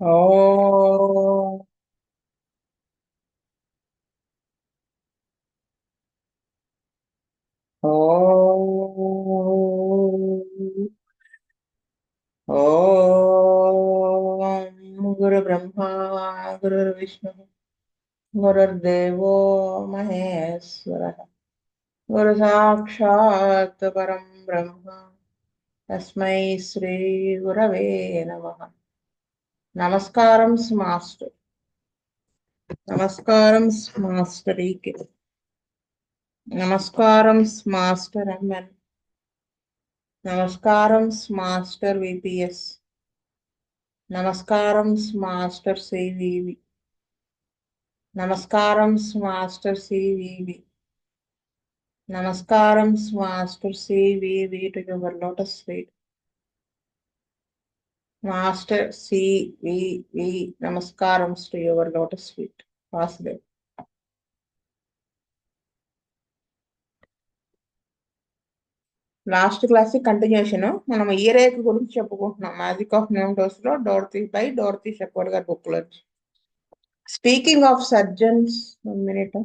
ఓం ఓం ఓం గురు బ్రహ్మ గురు విష్ణు గురుర్దేవో మహేశ్వర గురు సాక్షాత్ పరం బ్రహ్మ తస్మై శ్రీ గురవే నమః. నమస్కారం మాస్టర్. నమస్కారం మాస్టర్ ఈకే. నమస్కారం మాస్టర్ ఎంఎన్. నమస్కారం మాస్టర్ విపిఎస్. నమస్కారం మాస్టర్ సివివి. నమస్కారం మాస్టర్ సివివి. నమస్కారం master CVV to your lotus feet. Master CVV నమస్కారం to your lotus feet. Vasudev. Last class continuation మనం ఇయరేక్ గురించి చెప్పుకుంటున్నాం. మ్యాజిక్ ఆఫ్ న్యూటోస్ లో డోర్తీ బై డోర్తీ షెపర్డ్ గారి బుక్ లో. Speaking of surgeons, 1 minute.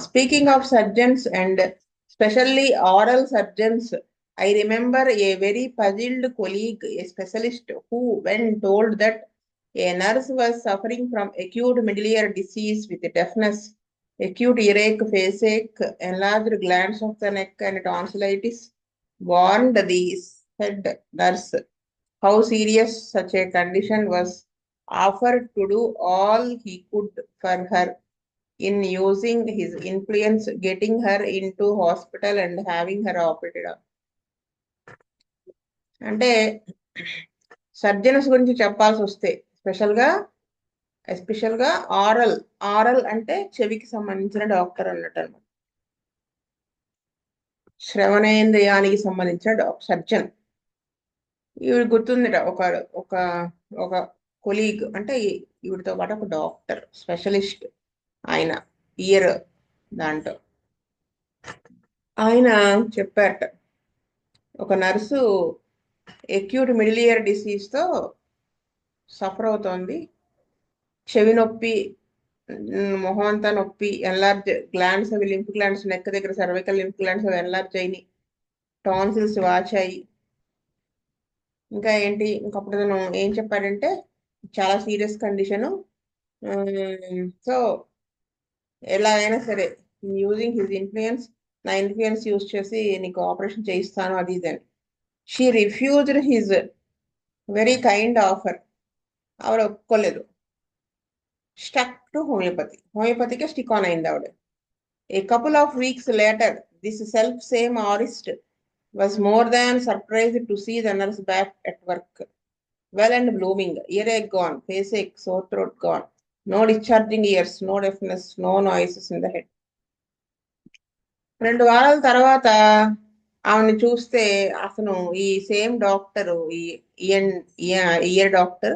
Speaking of surgeons and especially oral surgeons, I remember a very puzzled colleague, a specialist, who, when told that a nurse was suffering from acute middle ear disease with deafness, acute earache, faceache, enlarged glands of the neck, and tonsillitis, warned the said nurse how serious such a condition was, offered to do all he could for her in using his influence, getting her into hospital and having her operated on. అంటే surgeons గురించి చెప్పాల్సి వస్తే ఎస్పెషల్గా aural. Aural అంటే చెవికి సంబంధించిన doctor అన్నట్టు అనమాట. శ్రవణేంద్రియానికి సంబంధించిన సర్జన్. ఈవిడ గుర్తుందిట, ఒక ఒక ఒక కొలీగ్ అంటే ఈవిడతో పాటు ఒక డాక్టర్ స్పెషలిస్ట్ ఆయన ఇయర్ దాంట్లో. ఆయన చెప్పారట, ఒక నర్సు అక్యూట్ మిడిల్ ఇయర్ డిసీజ్తో సఫర్ అవుతోంది. చెవి నొప్పి, మొహం అంతా నొప్పి, ఎన్లార్జ్ గ్లాండ్స్ అవి లింఫ్ గ్లాండ్స్ నెక్ దగ్గర సర్వైకల్ లింఫ్ గ్లాండ్స్ అవి ఎన్లార్జ్ అయినాయి, టాన్సిల్స్ వాచాయి. ఇంకా ఏంటి, ఇంకప్పుడు తను ఏం చెప్పాడంటే చాలా సీరియస్ కండిషను. సో ఎలా అయినా సరే యూజింగ్ హిజ్ ఇన్ఫ్లుయెన్స్, నా ఇన్ఫ్లుయెన్స్ యూజ్ చేసి నీకు ఆపరేషన్ చేయిస్తాను అది ఇది అని. She refused his very kind offer. ఆవిడ ఒప్పుకోలేదు. Stuck to homoeopathy. హోమియోపతికే స్టిక్ ఆన్ అయింది ఆవిడ. A couple of weeks later, this self-same artist was more than surprised to see the nurse back at work. Well and blooming, earache gone, faceache, sore throat gone, no discharging ears, no deafness, no noises in the head. 2 వారాల తర్వాత ఆమెను చూస్తే అతను ఈ same doctor, ఈ year doctor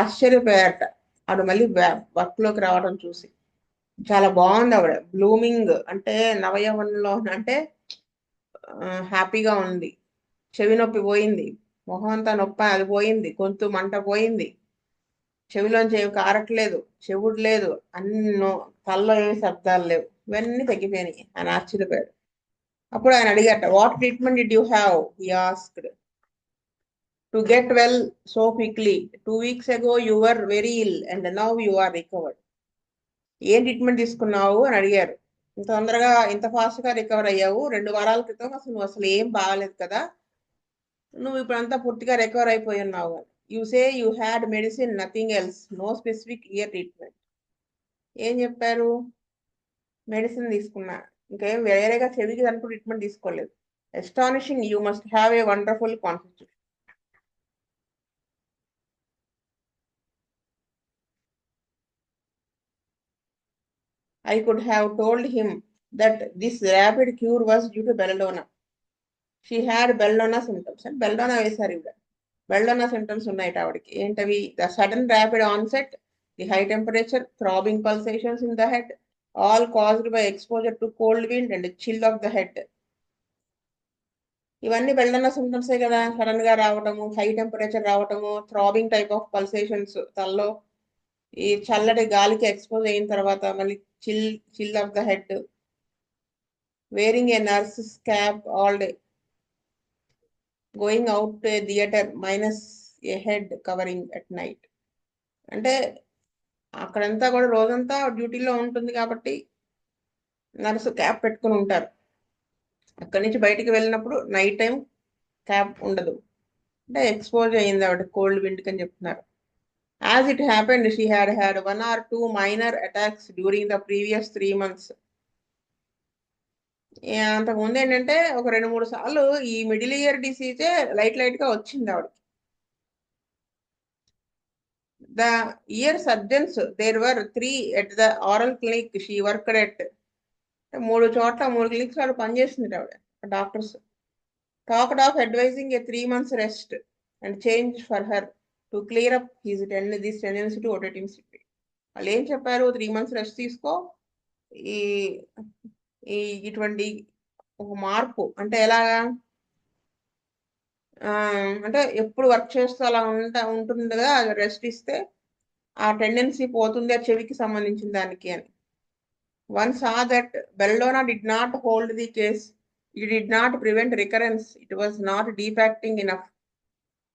ఆశ్చర్యపోయారట. ఆవిడ మళ్ళీ work లోకి రావడం చూసి చాలా బాగుంది ఆవిడ. బ్లూమింగ్ అంటే నవయవనంలో, అంటే హ్యాపీగా ఉంది. చెవి నొప్పి పోయింది, మొహం అంతా నొప్పి అది పోయింది, గొంతు మంట పోయింది, చెవిలోంచి ఏమి కారట్లేదు, చెవుడు లేదు, అన్ని తల్లో ఏమి శబ్దాలు లేవు, ఇవన్నీ తగ్గిపోయినాయి. ఆయన ఆశ్చర్యపోయాడు. అప్పుడు ఆయన అడిగాట, what treatment did you have, he asked, to get well so quickly. 2 weeks ago you were very ill and now you are recovered. ఏం ట్రీట్మెంట్ తీసుకున్నావు అని అడిగారు. ఇంత తొందరగా ఇంత ఫాస్ట్ గా రికవర్ అయ్యావు, 2 వారాల క్రితం నువ్వు అసలు ఏం బాగాలేదు కదా, నువ్వు ఇప్పుడంతా పూర్తిగా రికవర్ అయిపోయి ఉన్నావు. You say you had medicine, nothing else, no specific ear treatment. ఏం చెప్పారు, మెడిసిన్ తీసుకున్నా, ఇంకేం వేరేగా చెవికి దానికి ట్రీట్మెంట్ తీసుకోలేదు. Astonishing, you must have a wonderful constitution. I could have told him that this rapid cure was due to belladonna. She had belladonna symptoms. And belladonna వేశారు ఇవిడ. belladonna symptoms ఉన్నాయట ఆవిడకి. ఏంటవి, the sudden rapid onset, the high temperature, throbbing pulsations in the head, all caused by exposure to cold wind and chill of the head. ఇవన్నీ బెల్డన్న సిమ్టమ్సే కదా, sudden గా రావటము, high temperature రావటము, థ్రాబింగ్ టైప్ ఆఫ్ పల్సేషన్స్ తలలో, ఈ చల్లటి గాలికి expose అయిన తర్వాత మళ్ళీ chill chill of the head, wearing a nurse cap all day, going out to A theatre minus A head covering at night. అంటే అక్కడంతా కూడా రోజంతా డ్యూటీలో ఉంటుంది కాబట్టి నర్సు క్యాప్ పెట్టుకుని ఉంటారు. అక్కడి నుంచి బయటికి వెళ్ళినప్పుడు నైట్ టైం క్యాప్ ఉండదు. అంటే ఎక్స్పోజ్ అయింది ఆవిడ కోల్డ్ విండ్ అని చెప్తున్నారు. As it happened she had 1 or 2 minor attacks during the previous 3 months. అంతకుముందు ఏంటంటే ఒక 2-3 సార్లు ఈ మిడిల్ ఇయర్ డిసీజే లైట్ గా వచ్చింది ఆవిడ. The ear surgeons there were 3 at the aural clinic she worked at. 3 చోట్ల 3 క్లినిక్స్ వాళ్ళు పనిచేసింది ఆవిడ doctors. Talked of advising a 3 months rest and change for her to clear up this tendency to ఓటోటిమ్సిటీ. వాళ్ళు ఏం చెప్పారు, 3 months రెస్ట్ తీసుకో, ఈ ఈ ఇటువంటి ఒక మార్పు అంటే ఎలాగా, అంటే ఎప్పుడు వర్క్ చేస్తూ అలా ఉంటుంది కదా, అది రెస్ట్ ఇస్తే ఆ టెండెన్సీ పోతుంది ఆ చెవికి సంబంధించిన దానికి అని. One saw that belladonna did not hold the case, it did not prevent recurrence, it was not deep acting enough.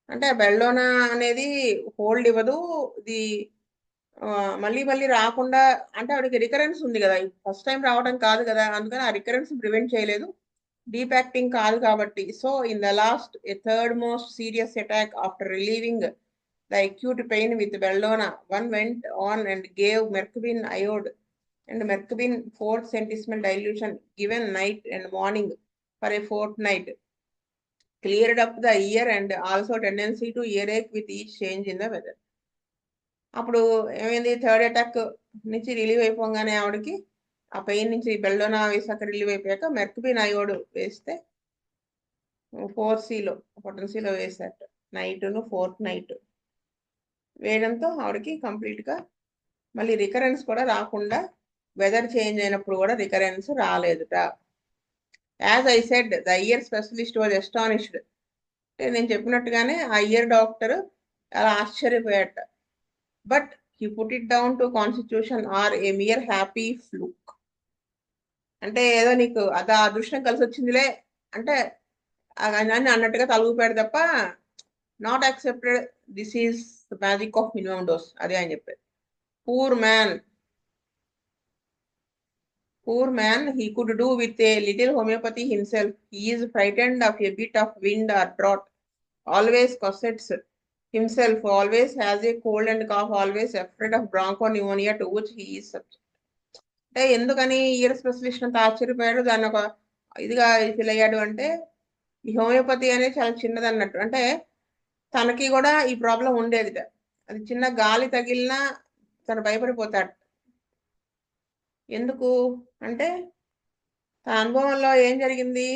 అంటే బెల్లోనా అనేది హోల్డ్ ఇవ్వదు, ఇది మళ్ళీ మళ్ళీ రాకుండా, అంటే ఆవిడకి రికరెన్స్ ఉంది కదా, ఫస్ట్ టైం రావడం కాదు కదా, అందుకని ఆ రికరెన్స్ ప్రివెంట్ చేయలేదు, డీపాక్టింగ్ కాదు కాబట్టి. So in the last A third most serious attack after relieving the acute pain with belladonna, one went on and gave mercapine iode and mercapine 4th centesimal dilution given night and morning for a fortnight, cleared up the ear and also tendency to earache with each change in the weather. అప్పుడు ఏమైంది, third attack నుంచి relieve అయిపోగానే ఆవిడకి ఆ pain నుంచి బెల్లోనా వేసాక relieve అయిపోయాక మెర్కబిన్ అయోడ్ వేస్తే 4C పొటెన్సీలో వేసాట నైట్ను 4th నైట్ వేయడంతో ఆవిడకి కంప్లీట్గా మళ్ళీ రికరెన్స్ కూడా రాకుండా, వెదర్ చేంజ్ అయినప్పుడు కూడా రికరెన్స్ రాలేదుట. As I said the ear specialist was astonished. అంటే నేను చెప్పినట్టుగానే ఆ ఇయర్ డాక్టర్ అలా ఆశ్చర్యపోయాట. But he put it down to constitution or a mere happy fluke. అంటే ఏదో నీకు అది ఆ అదృష్టం కలిసి వచ్చిందిలే అంటే అని అన్నట్టుగా తలుగుపాడు తప్ప, not accepted this is the magic of minimum dose, అదే అని చెప్పారు. Poor man he could do with a little homeopathy himself. He is frightened of a bit of wind or drought, always cossets himself, always has a cold and cough, always afraid of bronchopneumonia to which he is subject. అంటే ఎందుకని year specialist అంత ఆశ్చర్యపోయాడు, దాన్ని ఒక ఇదిగా feel అయ్యాడు అంటే, ఈ హోమియోపతి అనేది చాలా చిన్నది అన్నట్టు. అంటే తనకి కూడా ఈ ప్రాబ్లం ఉండేదిట, అది చిన్న గాలి తగిలినా తను భయపడిపోతాడు. ఎందుకు అంటే తన అనుభవంలో ఏం జరిగింది,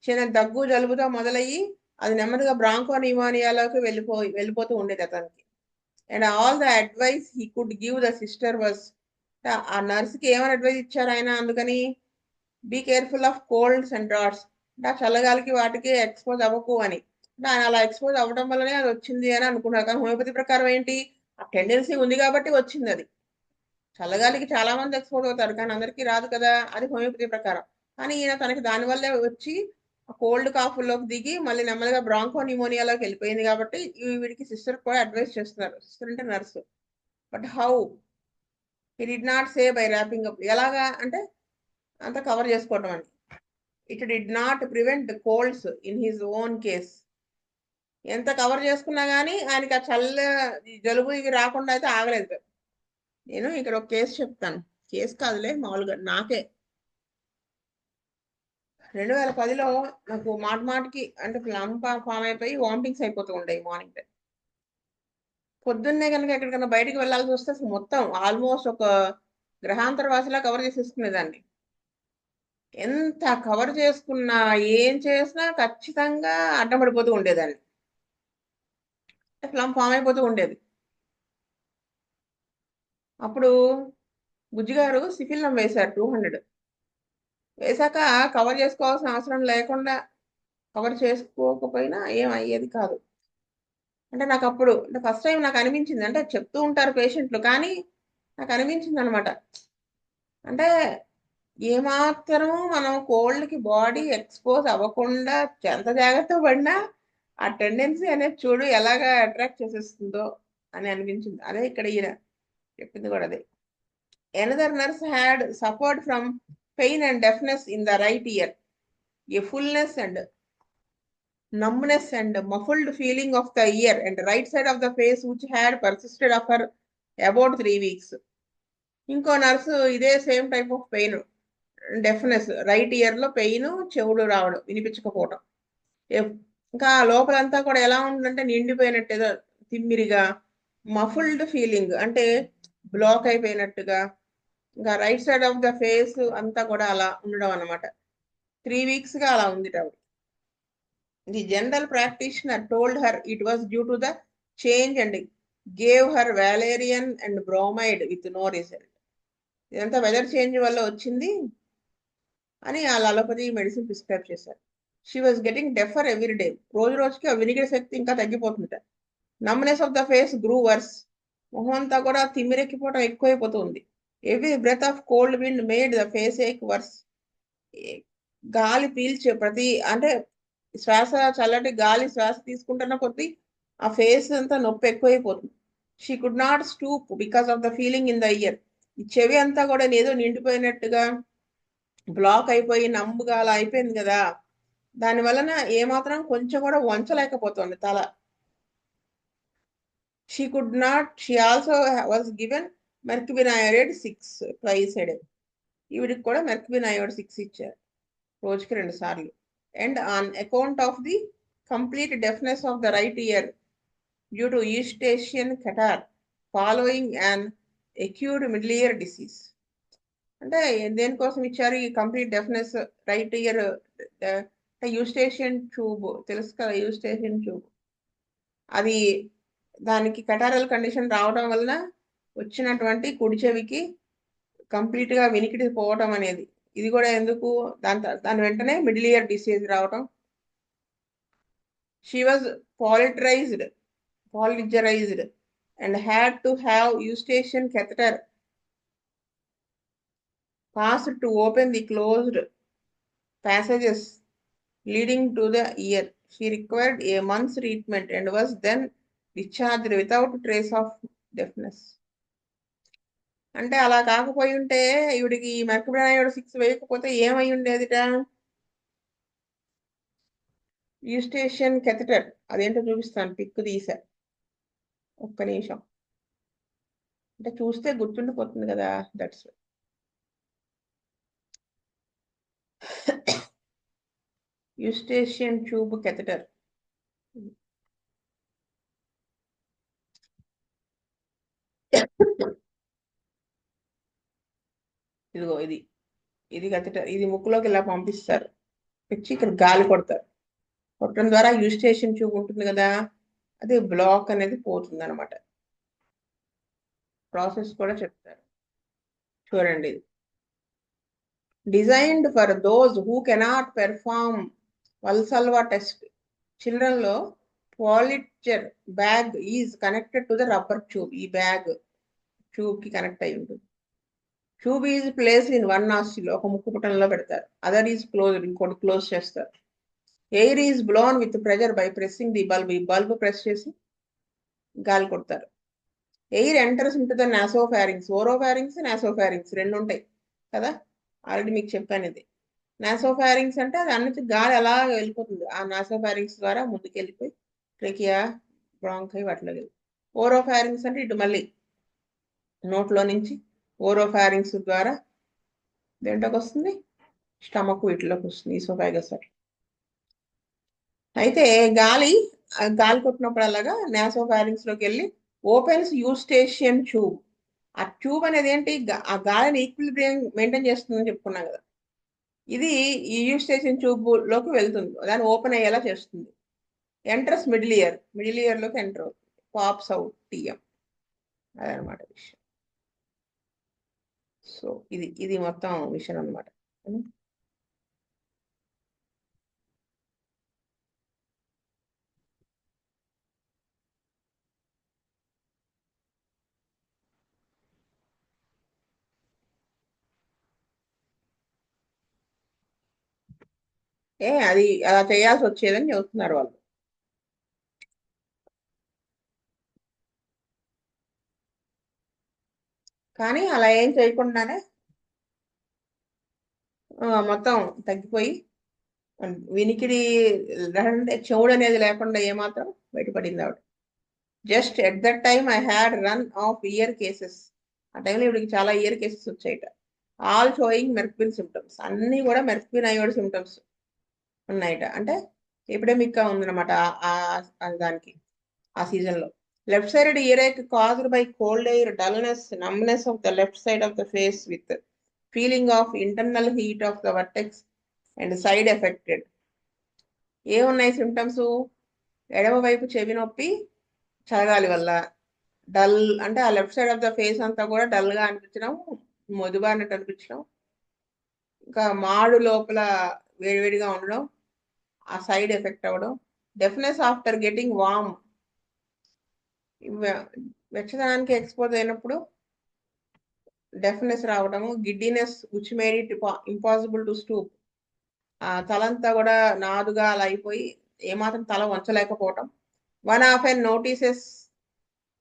చిన్న దగ్గు జలుబుతో మొదలయ్యి అది నెమ్మదిగా బ్రాంకో న్యూమోనియాలోకి వెళ్ళిపోతూ ఉండేది అతనికి. And all the advice he could give the sister was, ఆ నర్స్కి ఏమైనా అడ్వైస్ ఇచ్చారు ఆయన, అందుకని be careful of colds and draughts, అంటే ఆ చల్లగాలికి వాటికి ఎక్స్పోజ్ అవ్వకు అని. అంటే ఆయన అలా ఎక్స్పోజ్ అవ్వడం వల్లనే అది వచ్చింది అని అనుకున్నారు. కానీ హోమియోపతి ప్రకారం ఏంటి, ఆ టెండెన్సీ ఉంది కాబట్టి వచ్చింది అది. చల్లగాలికి చాలా మంది ఎక్స్పోజ్ అవుతారు కానీ అందరికీ రాదు కదా, అది హోమియోపతి ప్రకారం. కానీ ఈయన తనకి దానివల్లే వచ్చి కోల్డ్ కాఫ్లోకి దిగి మళ్ళీ నెమ్మదిగా బ్రాంకో న్యూమోనియాలోకి వెళ్ళిపోయింది కాబట్టి వీడికి సిస్టర్ కూడా అడ్వైస్ చేస్తున్నారు, సిస్టర్ అంటే nurse. But how he did not say by wrapping up, ఎలాగా అంటే అంతా కవర్ చేసుకోవటం అని. It did not prevent colds in his own case. ఎంత కవర్ చేసుకున్నా కానీ ఆయనకి ఆ జలుబు ఇవి రాకుండా అయితే ఆగలేదు. నేను ఇక్కడ ఒక కేసు చెప్తాను, కేసు కాదులే మామూలుగా నాకే 2010లో నాకు మాటికి అంటే లంప ఫామ్ అయిపోయి వామిటింగ్స్ అయిపోతూ ఉంటాయి మార్నింగ్ టైం. పొద్దున్నే కనుక ఎక్కడికైనా బయటికి వెళ్ళాల్సి వస్తే అసలు మొత్తం ఆల్మోస్ట్ ఒక గ్రహాంతర వాసిలా కవర్ చేసేసుకునేదాన్ని. ఎంత కవర్ చేసుకున్నా ఏం చేసినా ఖచ్చితంగా అడ్డం పడిపోతూ ఉండేదాన్ని, ఫ్లమ్ ఫామ్ అయిపోతూ ఉండేది. అప్పుడు బుజ్జిగారు సిఫిల్లం వేశారు 200. వేశాక కవర్ చేసుకోవాల్సిన అవసరం లేకుండా కవర్ చేసుకోకపోయినా ఏం అయ్యేది కాదు. అంటే నాకు అప్పుడు అంటే ఫస్ట్ టైం నాకు అనిపించింది, అంటే చెప్తూ ఉంటారు పేషెంట్లు, కానీ నాకు అనిపించింది అనమాట. అంటే ఏమాత్రం మనం కోల్డ్కి బాడీ ఎక్స్పోజ్ అవ్వకుండా ఎంత జాగ్రత్త పడినా ఆ టెండెన్సీ అనేది చూడు ఎలాగా అట్రాక్ట్ చేసేస్తుందో అని అనిపించింది. అదే ఇక్కడ ఈయన చెప్పింది కూడా అదే. Another nurse had suffered from pain and deafness in the right ear, a fullness and numbness and muffled feeling of the ear and right side of the face which had persisted for about 3 weeks. ఇంకో nurse ఇదే same type of pain, deafness, right year లో pain, చెవుడు రావడం, వినిపించకపోవడం. ఇంకా లోపలంతా కూడా ఎలా ఉందంటే నిండిపోయినట్టు, ఏదో తిమ్మిరిగా, మఫుల్డ్ ఫీలింగ్ అంటే బ్లాక్ అయిపోయినట్టుగా, ఇంకా right side of the face అంతా కూడా అలా ఉండడం అనమాట. 3 weeks గా అలా ఉంది ఆవిడ. The general practitioner told her it was due to the change and gave her valerian and bromide with no result. ఇదంతా వెదర్ చేంజ్ వల్ల వచ్చింది అని ఆ అలోపతి మెడిసిన్ ప్రిస్క్రైబ్ చేశారు. She was getting deafer every day. రోజు రోజుకి ఆ వినికిడి శక్తి ఇంకా తగ్గిపోతుంట. Numbness of the face grew worse. మొహం అంతా కూడా తిమ్మిరెక్కిపోవడం ఎక్కువైపోతుంది. Every breath of cold wind made the face ache worse. గాలి పీల్చే ప్రతి అంటే శ్వాస, చల్లటి గాలి శ్వాస తీసుకుంటున్న కొద్దీ ఆ ఫేస్ అంతా నొప్పి ఎక్కువైపోతుంది. She could not stoop because of the feeling in the year. ఈ చెవి అంతా కూడా ఏదో నిండిపోయినట్టుగా బ్లాక్ అయిపోయి నమ్ముగా అలా అయిపోయింది కదా, దాని వలన ఏమాత్రం కొంచెం కూడా వంచలేకపోతుంది తల. She could not. She also was given మెర్క్వినైరేట్ 6 twice a day. ఈవిడికి కూడా మెర్క్వినైడ్ 6 ఇచ్చారు, రోజుకి 2 సార్లు. And on account of the complete deafness of the right ear due to Eustachian catarrh following an acute middle ear disease. అంటే దేనికోసం ఇచ్చారు ఈ complete deafness right ear? Eustachian tube తెలుసు కదా, యూస్టేషియన్ ట్యూబ్. అది దానికి కెటారల్ కండిషన్ రావడం వలన వచ్చినటువంటి కుడి చెవికి కంప్లీట్ గా వినికిడి పోవటం అనేది. ఇది కూడా ఎందుకు, దాని వెంటనే మిడిల్ ఇయర్ డిసీజ్ రావటం. She was polyterized and had to have eustachian catheter passed to open the closed passages leading to the ear. She required a month's treatment and was then discharged without trace of deafness. అంటే అలా కాకపోయి ఉంటే ఈవిడికి మెర్క్వినైడ్ 6 వేయకపోతే ఏమై ఉండేదిట? యూస్టేషియన్ catheter అదేంటో చూపిస్తాను, pick తీసా, ఒక్క నిమిషం. అంటే చూస్తే గుర్తుండిపోతుంది కదా, దట్స్ యూస్టేషియన్ ట్యూబ్ కెథెటర్. ఇదిగో ఇది, ఇది కెథెటర్. ఇది ముక్కులోకి ఇలా పంపిస్తారు, వచ్చి ఇక్కడ గాలి కొడతారు. కొట్టడం ద్వారా యూస్టేషియన్ ట్యూబ్ ఉంటుంది కదా, అది బ్లాక్ అనేది పోతుంది అనమాట. ప్రాసెస్ కూడా చెప్తారు చూడండి. ఇది designed for those who cannot perform Valsalva test. Children లో Politzer bag is connected to the rubber tube. ఈ బ్యాగ్ ట్యూబ్ కి కనెక్ట్ అయి ఉంటుంది. Tube is place in one nostril, ఒక ముక్కు పుటంలో పెడతారు. అదర్ ఈజ్ క్లోజ్, ఇంకోటి క్లోజ్ చేస్తారు. Air is blown with pressure by pressing the bulb. ఈ బల్బ్ ప్రెస్ చేసి గాలి కొడతారు. Air enters into the nasopharynx. Oropharynx, nasopharynx రెండు ఉంటాయి కదా, ఆల్రెడీ మీకు చెప్పాను ఇది. నాసోఫారింగ్స్ అంటే అది అన్నిటి గాలి అలా వెళ్ళిపోతుంది, ఆ నాసోఫారింగ్స్ ద్వారా ముందుకు వెళ్ళిపోయి ట్రెకియా, బ్రాంకై వాటిలో వెళ్ళి. ఓరోఫారింగ్స్ అంటే ఇటు మళ్ళీ నోట్లో నుంచి ఓరోఫారింగ్స్ ద్వారా దేంట్లోకి వస్తుంది, స్టమక్ వీటిలోకి వస్తుంది, ఈసోఫాగస్ అట్లా. అయితే గాలి కొట్టినప్పుడు అలాగా నాసోఫారింగ్స్ లోకి వెళ్ళి ఓపెన్స్ యూస్టేషియన్ ట్యూబ్. ఆ ట్యూబ్ అనేది ఏంటి, ఆ గాలిని ఈక్విలిబ్రియం మెయింటైన్ చేస్తుందని చెప్పుకున్నాం కదా. ఇది ఈ యూస్టేషన్ ట్యూబ్ లోకి వెళ్తుంది, దాన్ని ఓపెన్ అయ్యేలా చేస్తుంది. ఎంట్రస్ మిడిల్ ఇయర్ లోకి ఎంటర్ అవుతుంది. Pops out TM. అదనమాట విషయం. సో ఇది మొత్తం విషయం అనమాట. అది అలా చేయాల్సి వచ్చేదని చెబుతున్నారు వాళ్ళు. కానీ అలా ఏం చేయకుండానే మొత్తం తగ్గిపోయి వినికిడి అంటే చెవుడు అనేది లేకుండా ఏమాత్రం బయటపడింది ఆవిడ. Just at that time I had run of ear cases. ఆ టైంలో ఇవిడికి చాలా ఇయర్ కేసెస్ వచ్చాయట. ఆల్ షోయింగ్ మెర్క్విన్ సిమ్టమ్స్, అన్నీ కూడా మెర్క్విన్ అయోడ్ సిమ్టమ్స్ ఉన్నాయట. అంటే ఎపిడెమిక్ గా ఉందన్నమాట దానికి ఆ సీజన్ లో. Left side ear ache caused by cold air, dullness, numbness of the left side of the face with feeling of internal heat of the vertex and side affected. ఏమున్నాయి symptoms? ఎడమ వైపు చెవి నొప్పి చలగాలి వల్ల, డల్ అంటే ఆ left side of the face అంతా కూడా డల్ గా అనిపించడం, మొదుబారినట్టు అనిపించడం, ఇంకా మాడు లోపల వేడివేడిగా ఉండడం, ఆ సైడ్ ఎఫెక్ట్ అవ్వడం, డెఫ్నెస్ ఆఫ్టర్ గెటింగ్ వామ్, వెచ్చదనానికి ఎక్స్పోజ్ అయినప్పుడు డెఫ్నెస్ రావడము, giddiness which made it impossible to stoop, ఆ తలంతా కూడా నాదుగా అలా అయిపోయి ఏమాత్రం తల వంచలేకపోవటం. One of an notices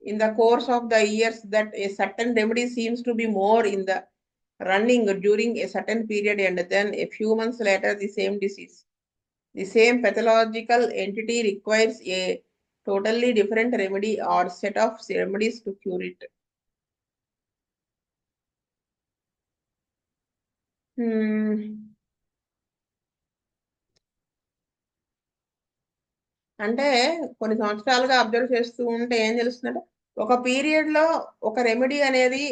in the course of the years that a certain remedy seems to be more in the running during a certain period, and then a few months later the same disease, the same pathological entity requires a totally different remedy or set of remedies to cure it. అంటే కొన్ని సంవత్సరాలుగా observe చేస్తూ ఉంటే ఏం తెలుస్తుందంటే, ఒక period లో ఒక remedy అనేది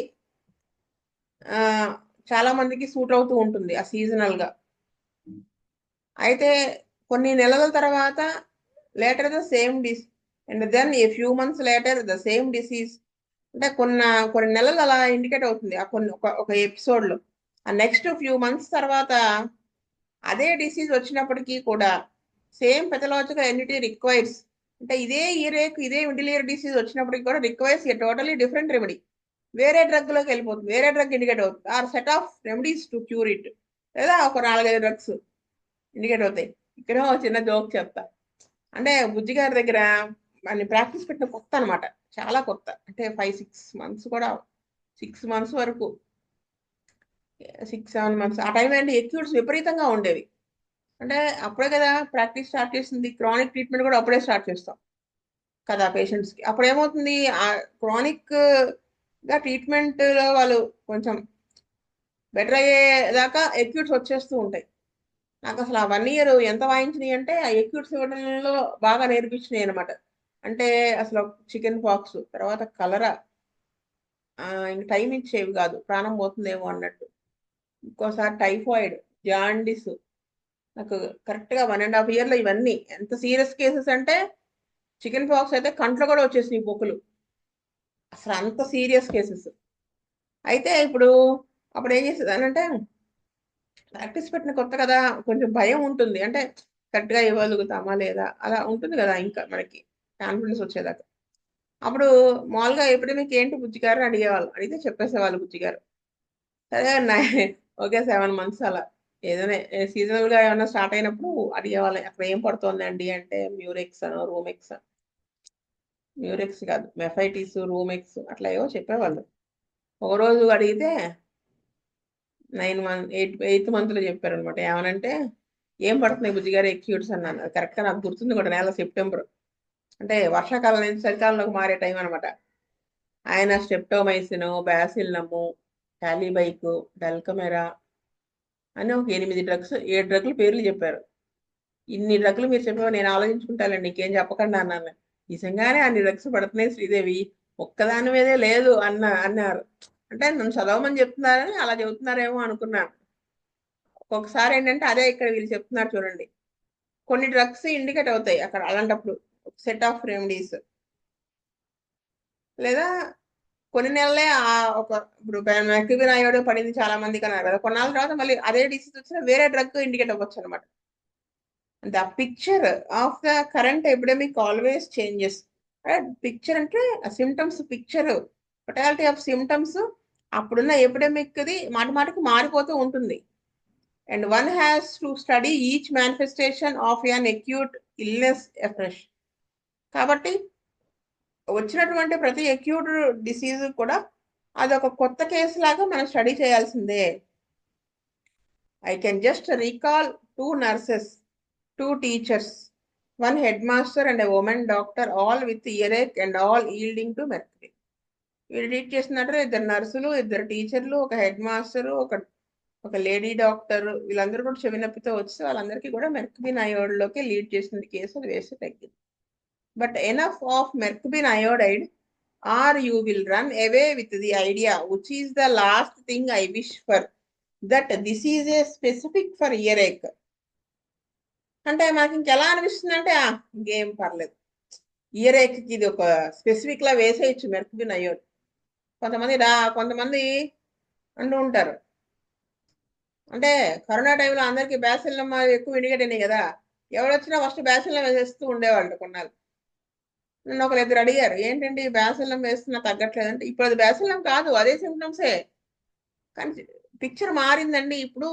చాలా మందికి సూట్ అవుతూ ఉంటుంది ఆ సీజనల్ గా. అయితే కొన్ని నెలల తర్వాత later the same dis and then a few months later the same disease. అంటే కొన్ని నెలలు అలా ఇండికేట్ అవుతుంది ఆ కొన్ని ఒక ఎపిసోడ్ లో. ఆ నెక్స్ట్ ఫ్యూ మంత్స్ తర్వాత అదే డిసీజ్ వచ్చినప్పటికీ కూడా సేమ్ పెథలాజికల్ ఎంటిటీ రిక్వైర్స్, అంటే ఇదే మిడిల్ ఇయర్ డిసీజ్ వచ్చినప్పటికీ కూడా requires a totally different remedy. వేరే డ్రగ్ లోకి వెళ్ళిపోతుంది, వేరే డ్రగ్ ఇండికేట్ అవుతుంది, or set of remedies to cure it. లేదా ఒక 4-5 డ్రగ్స్ ఇండికేట్ అవుతాయి. ఇక్కడ ఒక చిన్న జోక్ చెప్తా. అంటే బుజ్జి గారి దగ్గర మన ప్రాక్టీస్ పెట్టిన కొత్త అనమాట, చాలా కొత్త, అంటే 5-6 మంత్స్ కూడా, 6 మంత్స్ వరకు, 6-7 మంత్స్ ఆ టైం ఏంటి ఎక్యూట్స్ విపరీతంగా ఉండేవి. అంటే అప్పుడే కదా ప్రాక్టీస్ స్టార్ట్ చేసింది, క్రానిక్ ట్రీట్మెంట్ కూడా అప్పుడే స్టార్ట్ చేస్తాం కదా పేషెంట్స్ కి. అప్పుడు ఏమవుతుంది, ఆ క్రానిక్ గా ట్రీట్మెంట్ లో వాళ్ళు కొంచెం బెటర్ అయ్యేదాకా ఎక్యూట్స్ వచ్చేస్తూ ఉంటాయి. నాకు అసలు ఆ 1 ఇయర్ ఎంత వాయించినాయి అంటే ఆ ఎక్యూట్స్ ఇవ్వడంలో బాగా నేర్పించినాయి అనమాట. అంటే అసలు చికెన్ పాక్స్, తర్వాత కలరా, ఇంక టైం ఇచ్చేవి కాదు, ప్రాణం పోతుందేమో అన్నట్టు. ఇంకోసారి టైఫాయిడ్, జాండిస్. నాకు కరెక్ట్ గా 1.5 year లో ఇవన్నీ ఎంత సీరియస్ కేసెస్ అంటే, చికెన్ పాక్స్ అయితే కంట్లో కూడా వచ్చేసినాయి పొక్కులు, అసలు అంత సీరియస్ కేసెస్. అయితే అప్పుడు ఏం చేసేదానంటే, ప్రాక్టీస్ పెట్టిన కొత్త కదా, కొంచెం భయం ఉంటుంది, అంటే కరెక్ట్ గా ఇవ్వగలుగుతామా లేదా అలా ఉంటుంది కదా ఇంకా మనకి కాన్ఫిడెన్స్ వచ్చేదాకా. అప్పుడు మామూలుగా ఎపిడమిక్ ఏంటి బుజ్జిగారు అని అడిగేవాళ్ళు, అడిగితే చెప్పేసేవాళ్ళు బుజ్జిగారు. సరే ఓకే 7 months అలా ఏదైనా సీజనల్ గా ఏమైనా స్టార్ట్ అయినప్పుడు అడిగేవాళ్ళు, అక్కడ ఏం పడుతోందండి అంటే మ్యూరెక్స్ అనో రూమెక్స్, మ్యూరెక్స్ కాదు మెఫైటిస్, రూమెక్స్ అట్లా ఏవో చెప్పేవాళ్ళు. ఒక రోజు అడిగితే 8th month లో చెప్పారు అనమాట. ఏమనంటే, ఏం పడుతున్నాయి బుజ్జిగారు ఎక్యూట్స్ అన్నాను. అది కరెక్ట్ గా నాకు గుర్తుంది కూడా, నెల సెప్టెంబర్, అంటే వర్షాకాలం నుంచి చలికాలంలోకి మారే టైం అనమాట. ఆయన స్టెప్టోమైసిన్, బ్యాసిల్నము, టాలీబైక్, డల్కమెరా అని ఒక 7 డ్రగ్ల పేర్లు చెప్పారు. ఇన్ని డ్రగ్లు మీరు చెప్పావు, నేను ఆలోచించుకుంటానండి, నీకేం చెప్పకుండా అన్నాను. నిజంగానే అన్ని డ్రగ్స్ పడుతున్నాయి శ్రీదేవి, ఒక్కదాని మీదే లేదు అన్నారు. అంటే నన్ను చదవమని చెప్తున్నారని అలా చెబుతున్నారేమో అనుకున్నాను. ఒక్కొక్కసారి ఏంటంటే అదే ఇక్కడ వీళ్ళు చెప్తున్నారు చూడండి, కొన్ని డ్రగ్స్ ఇండికేట్ అవుతాయి అక్కడ అలాంటప్పుడు, సెట్ ఆఫ్ రెమెడీస్. లేదా కొన్ని నెలలే ఇప్పుడు మెక్విన్ అయ్యాడు పడింది చాలా మందికి అన్నారు కదా, కొన్నాళ్ళ తర్వాత మళ్ళీ అదే డిసీజ్ వచ్చినా వేరే డ్రగ్ ఇండికేట్ అవ్వచ్చు అనమాట. The picture of the current epidemic always changes. Picture అంటే symptoms picture, totality of symptoms అప్పుడున్న ఎపిడమిక్ ది మాటి మాటికి మారిపోతూ ఉంటుంది. and one has to study each manifestation of an acute illness afresh. కాబట్టి వచ్చినటువంటి ప్రతి అక్యూట్ డిసీజ్ కూడా అదొక కొత్త కేసు లాగా మనం స్టడీ చేయాల్సిందే. I can just recall 2 nurses, 2 teachers, 1 headmaster and a woman doctor, all with earache and all yielding to mercury. వీళ్ళు ట్రీట్ చేస్తున్నట్టు 2 నర్సులు, 2 టీచర్లు, ఒక హెడ్ మాస్టరు, ఒక లేడీ డాక్టర్, వీళ్ళందరూ కూడా చెవి నొప్పితో వచ్చి వాళ్ళందరికీ కూడా మెర్క్యూబిన్ అయోడ్లోకి లీడ్ చేసింది కేసు. అది వేసి తగ్గింది. బట్ ఎనఫ్ ఆఫ్ మెర్క్యూబిన్ iodide or you will run away with the idea which is the last thing I wish for, that this is a specific for earache. అంటే మాకు ఇంకెలా అనిపిస్తుంది అంటే ఇంకేం పర్లేదు, ఇయర్ ఏక్కి ఇది ఒక స్పెసిఫిక్ లా వేసేయచ్చు మెర్క్యూబిన్ అయోడ్. కొంతమంది అంటూ ఉంటారు, అంటే కరోనా టైంలో అందరికి బ్యాసిల్లం ఎక్కువ ఇండికేట్ అయినాయి కదా, ఎవరొచ్చినా ఫస్ట్ బ్యాసిల్లం వేసేస్తూ ఉండేవాళ్ళు కొన్నాళ్ళు. నన్ను 1-2 అడిగారు, ఏంటండి బ్యాసిల్లం వేస్తున్నా తగ్గట్లేదంటే, ఇప్పుడు అది బ్యాసిల్లం కాదు, అదే సిమ్టమ్సే, కానీ పిక్చర్ మారిందండి, ఇప్పుడు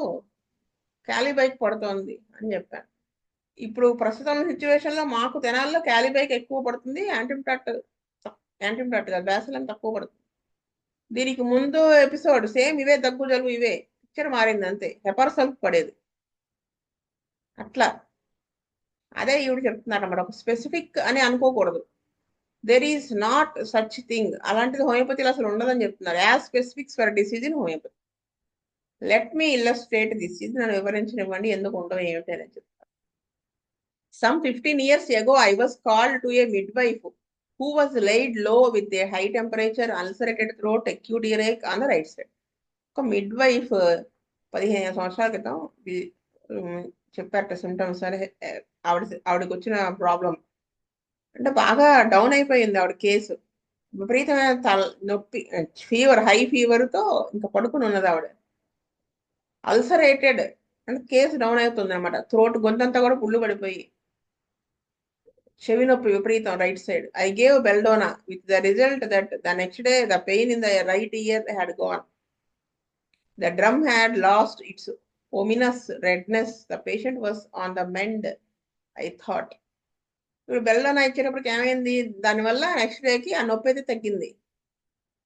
క్యాలిబైక్ పడుతోంది అని చెప్పాను. ఇప్పుడు ప్రస్తుతం సిచ్యువేషన్లో మాకు తెనాల్లో క్యాలిబైక్ ఎక్కువ పడుతుంది, యాంటీమ్టాట్ కాదు, బ్యాసిల్లం తక్కువ పడుతుంది. దీనికి ముందు ఎపిసోడ్ సేమ్ ఇవే, దగ్గు జలుబు ఇవే, పిక్చర్ మారింది అంతే, హెపర్సల్ఫ్ పడేది అట్లా. అదే ఈవిడ చెప్తున్నారు అన్నమాట, ఒక స్పెసిఫిక్ అని అనుకోకూడదు. There is not such thing, అలాంటిది హోమియోపతిలో అసలు ఉండదని చెప్తున్నారు. As specifics for disease in homeopathy. Let me illustrate this, ఇది నన్ను వివరించనివ్వండి ఎందుకు ఉండవు ఏమిటి అని చెప్తారు. Some 15 years ago, I was called to a midwife who was laid low with a high temperature, ulcerated throat, acute earache on the right side. ఒక midwife 15 సంవత్సరాల క్రితం చెప్పారట సిమ్టమ్స్ అని. ఆవిడకి వచ్చిన ప్రాబ్లం అంటే బాగా డౌన్ అయిపోయింది ఆవిడ కేసు, విపరీతమైన నొప్పి, ఫీవర్, హై ఫీవర్తో ఇంకా పడుకుని ఉన్నది ఆవిడ. అల్సరేటెడ్ అంటే కేసు డౌన్ అవుతుంది అనమాట, థ్రోట్ గొంతంతా కూడా పుళ్ళు పడిపోయి, చెవి నొప్పి విపరీతం right side. I gave belladonna with the result that the next day the pain in the right year had gonna. The drum had lost its ominous redness. The patient was on the mend, I thought. ఇప్పుడు belladonna ఇచ్చేటప్పటికి ఏమైంది, దానివల్ల next డేకి ఆ నొప్పి అయితే తగ్గింది.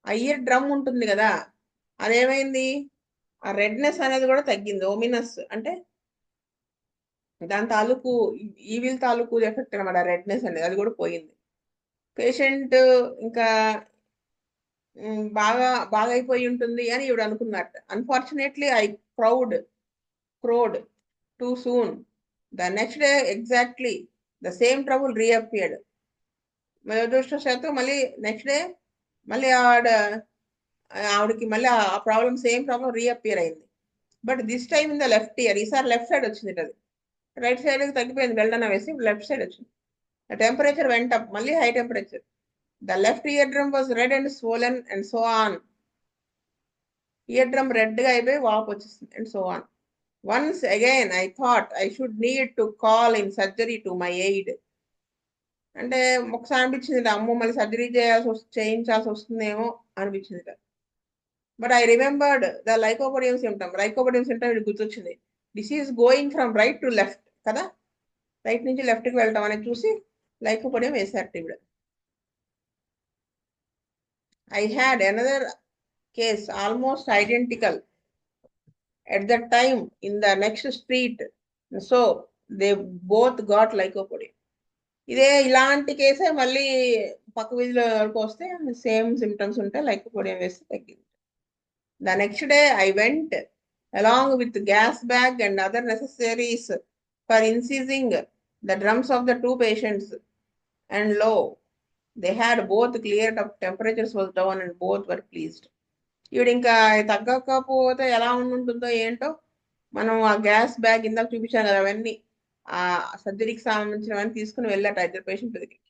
ఆ ear drum ఉంటుంది కదా, అదేమైంది, ఆ రెడ్నెస్ అనేది కూడా తగ్గింది. ఓమినస్ అంటే దాని తాలూకు ఈవిల్ తాలూకు ఎఫెక్ట్ అనమాట, రెడ్నెస్ అనేది, అది కూడా పోయింది. పేషెంట్ ఇంకా బాగా బాగా అయిపోయి ఉంటుంది అని ఇవిడ అనుకున్నట్టు. Unfortunately I crowed too soon. The next day exactly the same trouble reappeared. దురదృష్టవశాత్తు మళ్ళీ నెక్స్ట్ డే మళ్ళీ ఆవిడకి మళ్ళీ ఆ ప్రాబ్లం, సేమ్ ప్రాబ్లం రీఅపియర్ అయింది. But this time in the left ear, ఈసారి లెఫ్ట్ సైడ్ వచ్చింది. అది రైట్ సైడ్ తగ్గిపోయింది, బెల్డనా వేసి లెఫ్ట్ సైడ్ వచ్చింది. టెంపరేచర్ వెంట మళ్ళీ high temperature. The left eardrum was red and swollen and so on. Eardrum red గా అయిపోయి వాపు వచ్చేసింది and so on. Once again I thought I should need to call in surgery to my aid. అంటే ఒకసారి అనిపించింది, అమ్మో మళ్ళీ surgery చేయించాల్సి వస్తుందేమో అనిపించింది. But I remembered the lycopodium symptom. ఇది గుర్తొచ్చింది. Disease going from right to left కదా, రైట్ నుంచి లెఫ్ట్కి వెళ్తాం అనేది చూసి లైకోపోడియం వేసారట ఇవిడ. I had another case almost identical at that time in the next street, so they both got lycopodium. ఇలాంటి కేసే మళ్ళీ పక్క వీధిలో వరకు వస్తే సేమ్ సిమ్టమ్స్ ఉంటే లైకోపోడియం వేస్తే తగ్గింది. The next day I went along with gas bag and other necessaries for incising the drums of the 2 patients, and lo, they had both cleared up, temperatures was down and both were pleased. ఈవిడ ఇంకా తగ్గకపోతే ఎలా ఉంటుందో ఏంటో, మనం ఆ gas bag ఇందాక చూపించాను కదా, అవన్నీ ఆ సర్జరీకి సంబంధించినవన్నీ తీసుకుని వెళ్ళాట 2 పేషెంట్ దగ్గరికి.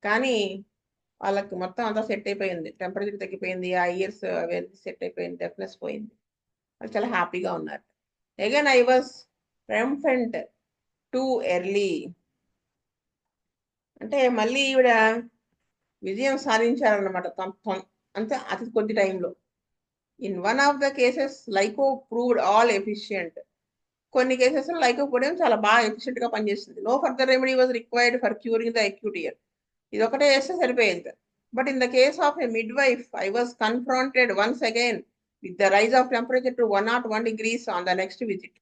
కానీ వాళ్ళకి మొత్తం అంతా సెట్ అయిపోయింది, టెంపరేచర్ తగ్గిపోయింది, ఆ ఇయర్స్ అవన్నీ సెట్ అయిపోయింది, డెఫ్నెస్ పోయింది, వాళ్ళు చాలా హ్యాపీగా ఉన్నారు. Again I was triumphant too early. అంటే మళ్ళీ ఈవిడ విజయం సాధించారన్నమాట అంతే అతి కొద్ది టైంలో. In one of the cases lyco proved all efficient. కొన్ని కేసెస్ లో లైకోపోడియం చాలా బాగా ఎఫిషియెంట్ గా పనిచేస్తుంది. No further remedy was required for curing the acute ear. ఇది ఒకటే చేస్తే సరిపోయింది. But in the case of a midwife I was confronted once again with the rise of temperature to 101 degrees on the next visit.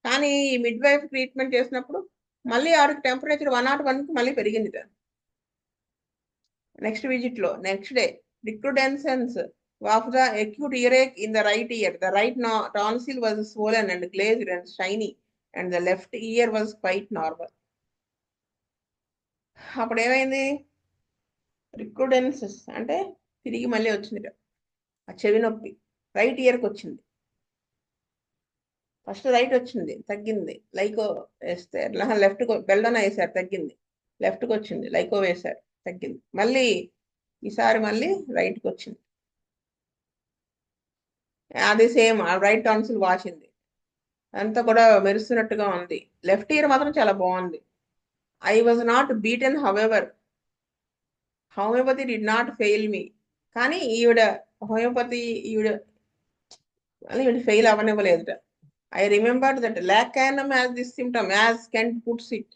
కానీ ఈ mid wife treatment చేసినప్పుడు మళ్ళీ ఆవిడకి temperature 101కి మళ్ళీ పెరిగింది. నెక్స్ట్ విజిట్ లో next day recrudescence of the acute earache in the right ear. The right tonsil was swollen and glazed and shiny, and the left ear was quite normal. అప్పుడు ఏమైంది? రిక్రూడెన్సెస్ అంటే తిరిగి మళ్ళీ వచ్చింది ఆ చెవి నొప్పి. రైట్ ఇయర్కి వచ్చింది. ఫస్ట్ రైట్ వచ్చింది, తగ్గింది. లైకో వేస్తే లెఫ్ట్ బెల్డోనా వేశారు, తగ్గింది. లెఫ్ట్కి వచ్చింది, లైకో వేశారు, తగ్గింది. మళ్ళీ ఈసారి మళ్ళీ రైట్కి వచ్చింది. అది సేమ్ రైట్ టాన్సిల్ వాసింది, అంతా కూడా మెరుస్తున్నట్టుగా ఉంది. లెఫ్ట్ ఇయర్ మాత్రం చాలా బాగుంది. I was not beaten however. Homeopathy did not fail me. కానీ హోమియోపతి ఈవిడ ఫెయిల్ అవ్వనివ్వలేదుట. I remember that lac caninum as this symptom as Kent puts it.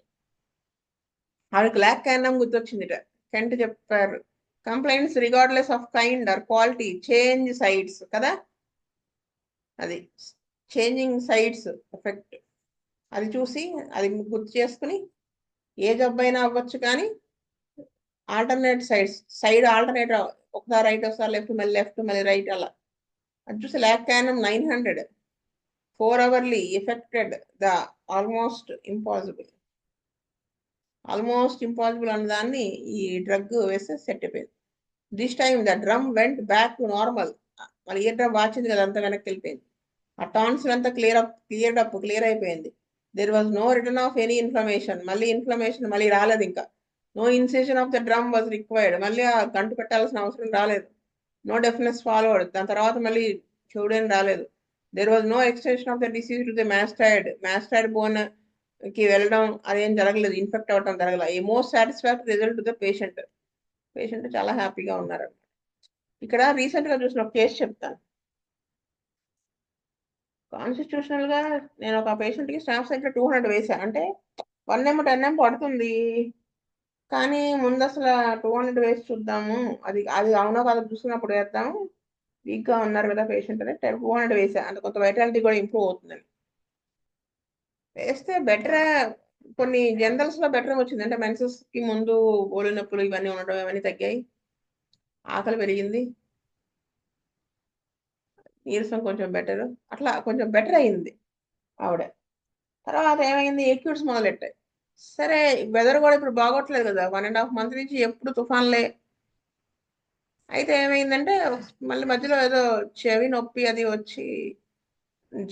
ఆవిడకి లాక్ క్యానం గుర్తొచ్చిందిట. కెంట్ చెప్పారు, complaints regardless of kind or quality change sides కదా, అది changing sides effect. అది చూసి అది గుర్తు చేసుకుని ఏ జబ్బు అయినా అవ్వచ్చు, కానీ ఆల్టర్నేట్ సైడ్ ఆల్టర్నేట్, ఒకసారి రైట్ ఒకసారి లెఫ్ట్, మళ్ళీ లెఫ్ట్ మళ్ళీ రైట్, అలా. అది చూసి lac caninum 900 4 hourly affected the almost impossible. Almost impossible అన్న దాన్ని ఈ డ్రగ్ వేస్తే సెట్ అయిపోయింది. This time the drum went back to normal. మళ్ళీ ఇయర్ డ్రమ్ వాచింది కదా, అంతా వెనక్కి వెళ్ళిపోయింది. ఆ టాన్సిల్ అంతా క్లియర్ అయిపోయింది. There was no return of any inflammation. మళ్ళీ ఇన్ఫ్లమేషన్ మళ్ళీ రాలేదు. ఇంకా no incision of the drum was required. మళ్ళీ ఆ గంటు పెట్టాల్సిన అవసరం రాలేదు. No deafness followed. దాని తర్వాత మళ్ళీ చెవుడేం రాలేదు. There was no extension of the disease to the mastoid bone కి వెళ్ళడం అదేం జరగలేదు. ఇన్ఫెక్ట్ అవ్వడం జరగలేదు. A most satisfactory result to the patient చాలా హ్యాపీగా ఉన్నారు. ఇక్కడ రీసెంట్ గా చూసిన ఒక కేసు చెప్తాను. కాన్స్టిట్యూషనల్ గా నేను ఒక పేషెంట్ కి స్టాఫ్ సైట్లో 200 వేసా. అంటే 1M 10M పడుతుంది, కానీ ముందు అసలు 200 వేసి చూద్దాము, అది అది అవునో కాదో చూసుకున్నప్పుడు వేద్దాము, వీక్ గా ఉన్నారు కదా పేషెంట్ అని 200 వేసా. అంటే కొంత వైటాలిటీ కూడా ఇంప్రూవ్ అవుతుందని వేస్తే బెటర్. కొన్ని జనరల్స్ లో బెటర్ వచ్చింది. అంటే మెన్సెస్ కి ముందు ఒళ్ళు నొప్పులు ఇవన్నీ ఉండడం ఇవన్నీ తగ్గాయి, ఆకలి పెరిగింది, నీరసం కొంచెం బెటర్, అట్లా కొంచెం బెటర్ అయింది ఆవిడ. తర్వాత ఏమైంది, ఎక్యూట్స్ మొదలెట్టాయి. సరే వెదర్ కూడా ఇప్పుడు బాగోట్లేదు కదా, 1.5 month నుంచి ఎప్పుడు తుఫాన్లే. అయితే ఏమైందంటే మళ్ళీ మధ్యలో ఏదో చెవి నొప్పి అది వచ్చి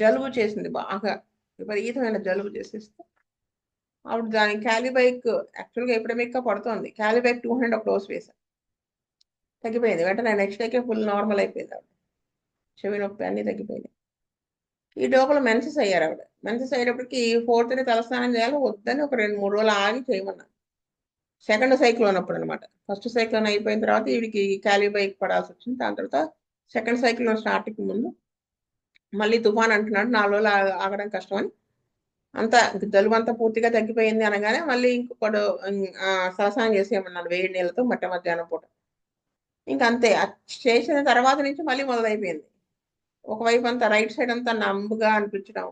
జలుబు చేసింది బాగా, విపరీతమైన జలుబు చేసేస్తే అప్పుడు దానికి క్యాలిబైక్, యాక్చువల్గా ఎపిడమిక్ గా పడుతోంది, క్యాలిబైక్ 200 ఒక డోస్ వేసాను, తగ్గిపోయింది. వెంటనే నెక్స్ట్ డేకే ఫుల్ నార్మల్ అయిపోయింది ఆవిడ. చెవి నొప్పి అన్ని తగ్గిపోయింది. ఈ లోపల మెన్సెస్ అయ్యారు ఆవిడ. మెన్సెస్ అయ్యేటప్పటికి 4th తలస్నానం చేయాలి, వద్దని ఒక 2-3 రోజులు ఆగి చేయమన్నా. సెకండ్ సైక్లోన్ ఉన్నప్పుడు అనమాట. ఫస్ట్ సైక్లోన్ అయిపోయిన తర్వాత వీడికి క్యాలిబైక్ పడాల్సి వచ్చింది. దాని తర్వాత సెకండ్ సైక్లోన్ స్టార్ట్కి ముందు మళ్ళీ తుఫాన్ అంటున్నాడు, 4 రోజులు ఆగడం కష్టమని అంతా జలుబు అంతా పూర్తిగా తగ్గిపోయింది అనగానే మళ్ళీ ఇంకొకడు తలస్నానం చేసేయమన్నాడు వేడి నీళ్ళతో మధ్యాహ్నం పూట. ఇంకంతే. చేసిన తర్వాత నుంచి మళ్ళీ మొదలైపోయింది. ఒకవైపు అంతా రైట్ సైడ్ అంతా నంబుగా అనిపించడం,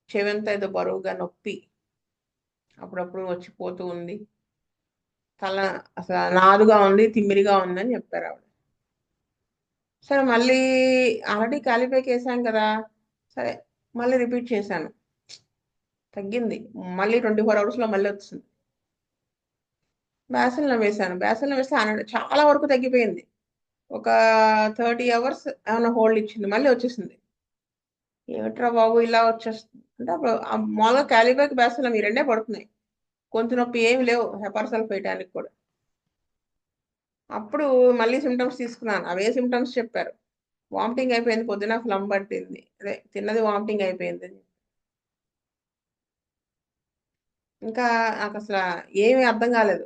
చెవంతా ఏదో బరువుగా నొప్పి అప్పుడప్పుడు వచ్చిపోతూ ఉంది, తల అసలు నాదుగా ఉంది, తిమ్మిరిగా ఉందని చెప్పారు ఆవిడ. సరే మళ్ళీ ఆల్రెడీ క్యాలిఫైకి వేసాం కదా, సరే మళ్ళీ రిపీట్ చేశాను, తగ్గింది. మళ్ళీ 24 hours లో మళ్ళీ వచ్చింది. బ్యాసిల్లో వేసాను. బ్యాసిల్లో వేస్తే చాలా వరకు తగ్గిపోయింది. ఒక 30 hours ఏమైనా హోల్డ్ ఇచ్చింది, మళ్ళీ వచ్చేసింది. ఏమిట్రా బాబు ఇలా వచ్చేస్తుంది అంటే అప్పుడు మామూలుగా క్యాలిబైక్ బ్యాసిలం ఈ రెండే పడుతున్నాయి, గొంతు నొప్పి ఏమి లేవు, హెపార్ సల్ఫేటానికి కూడా. అప్పుడు మళ్ళీ సిమ్టమ్స్ తీసుకున్నాను, అవే సిమ్టమ్స్ చెప్పారు. వామిటింగ్ అయిపోయింది, పొద్దున ఫ్లమ్ పట్టింది, అదే తిన్నది వామిటింగ్ అయిపోయింది. ఇంకా నాకు అసలు ఏమీ అర్థం కాలేదు.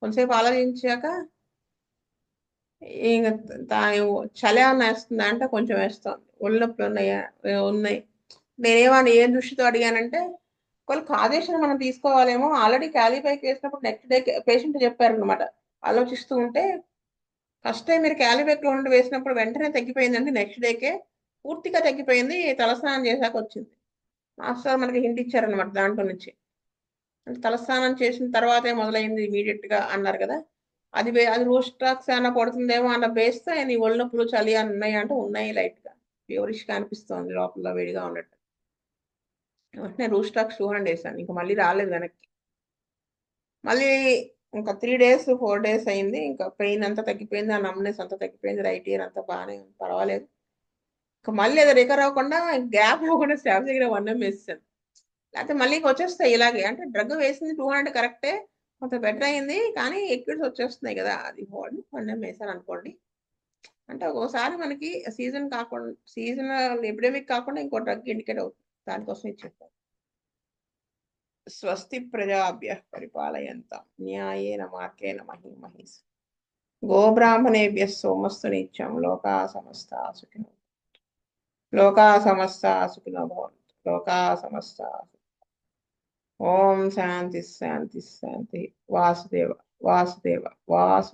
కొంతసేపు ఆలోచించాక ఇంక దాని చలి ఏమన్నా వేస్తుందా అంటే కొంచెం వేస్తుంది. ఒళ్ళు నొప్పులు ఉన్నాయా? ఉన్నాయి. నేనేమని ఏం దృష్టితో అడిగానంటే ఒకవేళ కాజేషన్ మనం తీసుకోవాలేమో, ఆల్రెడీ క్యాలీపైకి వేసినప్పుడు నెక్స్ట్ డే పేషెంట్ చెప్పారనమాట. ఆలోచిస్తూ ఉంటే ఫస్ట్ టైం మీరు క్యాలీబ్యాక్ లో ఉండి వేసినప్పుడు వెంటనే తగ్గిపోయిందండి, నెక్స్ట్ డేకే పూర్తిగా తగ్గిపోయింది, తలస్నానం చేశాక వచ్చింది. మాస్టర్ మనకి హింట్ ఇచ్చారనమాట దాంట్లో నుంచి. అంటే తలస్నానం చేసిన తర్వాతే మొదలైంది ఇమీడియట్ గా అన్నారు కదా. అది రోస్టాక్స్ ఏమైనా పడుతుందేమో అన్న బేస్తో నీ ఒళ్ళు నొప్పులు చలి అని ఉన్నాయి అంటే ఉన్నాయి, లైట్ గా ఫీవరిష్ గా అనిపిస్తోంది, లోపల వేడిగా ఉన్నట్టు. వెంటనే రోస్టాక్స్ 200 వేసాను, ఇంకా మళ్ళీ రాలేదు వెనక్కి. మళ్ళీ ఇంకా 3 days 4 days అయింది, ఇంకా పెయిన్ అంతా తగ్గిపోయింది, ఆ నమ్నెస్ అంతా తగ్గిపోయింది, రైట్ ఇయర్ అంతా బాగానే ఉంది, పర్వాలేదు. ఇంకా మళ్ళీ అది రికవర్ అవ్వకుండా గ్యాప్ అవ్వకుండా స్టాఫ్ దగ్గర 1 M వేసాను. లేకపోతే మళ్ళీ ఇంక వచ్చేస్తాయి ఇలాగే. అంటే డ్రగ్ వేసింది 200 కరెక్టే, కొంత బెటర్ అయింది, కానీ ఎక్విడ్స్ వచ్చేస్తున్నాయి కదా, అది 1 M వేసాను అనుకోండి. అంటే ఒక్కోసారి మనకి సీజన్ కాకుండా, సీజనల్ ఎపిడమిక్ కాకుండా ఇంకో డ్రగ్ ఇండికేట్ అవుతుంది, దానికోసం ఇచ్చేస్తాను. స్వస్తి ప్రజాభ్యః పరిపాలయంతాం న్యాయేన మార్గేణ మహీం మహీస్ గోబ్రాహ్మణేభ్యः సోమస్తు నిత్యం లోకా సమస్తా సుఖినో లోకా సమస్తా సుఖినో భవంతు లోకా సమస్తా. ఓం శాంతి శాంతి శాంతి. వాసుదేవ వాసుదేవ వాసు